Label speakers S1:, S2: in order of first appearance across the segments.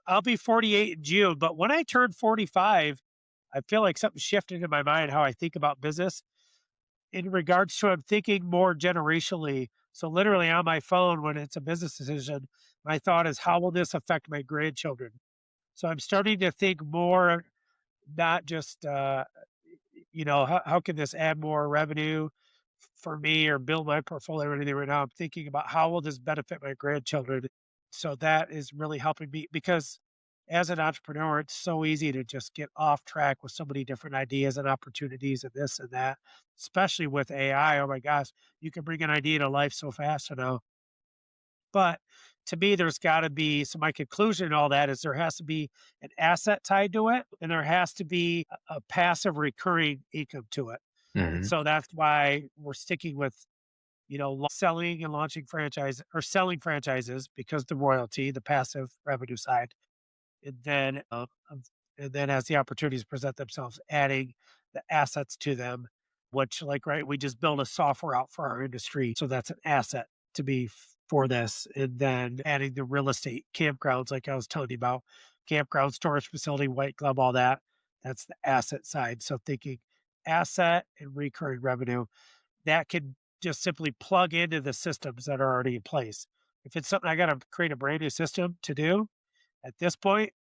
S1: I'll be 48 in June, but when I turned 45, I feel like something shifted in my mind how I think about business in regards to I'm thinking more generationally. So literally on my phone when it's a business decision, my thought is how will this affect my grandchildren? So I'm starting to think more, not just how can this add more revenue for me or build my portfolio or anything right now. I'm thinking about how will this benefit my grandchildren. So that is really helping me because as an entrepreneur, it's so easy to just get off track with so many different ideas and opportunities and this and that, especially with AI. Oh my gosh, you can bring an idea to life so fast now. But to me, there's got to be, so my conclusion in all that is there has to be an asset tied to it and there has to be a passive recurring income to it. And
S2: Mhm.
S1: so that's why we're sticking with, selling and launching franchise or selling franchises because the royalty, the passive revenue side. And then, and then as the opportunities present themselves, adding the assets to them, which like, right, we just build a software out for our industry. So that's an asset to be for this. And then adding the real estate campgrounds, like I was telling you about, campground storage facility, white glove, all that. That's the asset side. So thinking asset and recurring revenue that can just simply plug into the systems that are already in place. If it's something I got to create a brand new system to do at this point,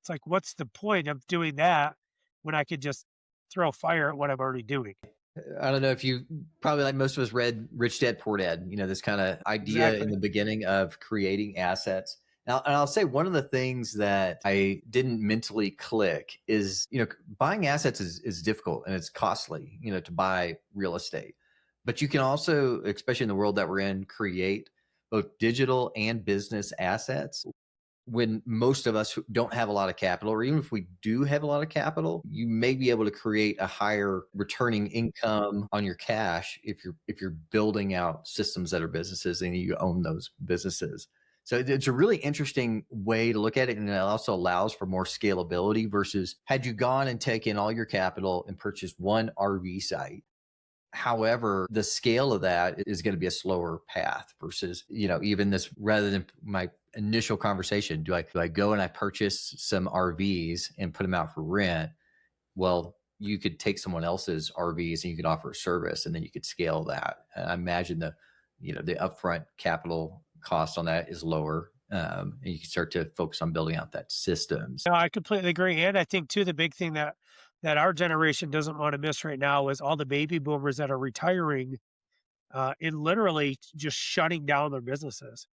S1: it's like, what's the point of doing that when I could just throw fire at what I'm already doing?
S2: I don't know if you probably like most of us read Rich Dad Poor Dad, this kind of idea in
S1: Exactly.
S2: the beginning of creating assets. Now, and I'll say one of the things that I didn't mentally click is, buying assets is difficult and it's costly, to buy real estate. But you can also, especially in the world that we're in, create both digital and business assets when most of us who don't have a lot of capital, or even if we do have a lot of capital, you may be able to create a higher returning income on your cash if you're building out systems that are businesses and you own those businesses. So it's a really interesting way to look at it. And it also allows for more scalability versus had you gone and taken all your capital and purchased one RV site. However, the scale of that is going to be a slower path versus, even this rather than my initial conversation, do I go and I purchase some RVs and put them out for rent? Well, you could take someone else's RVs and you could offer a service and then you could scale that. And I imagine the upfront capital cost on that is lower. And you can start to focus on building out that systems.
S1: No, I completely agree. And I think too, the big thing that our generation doesn't want to miss right now is all the baby boomers that are retiring and literally just shutting down their businesses.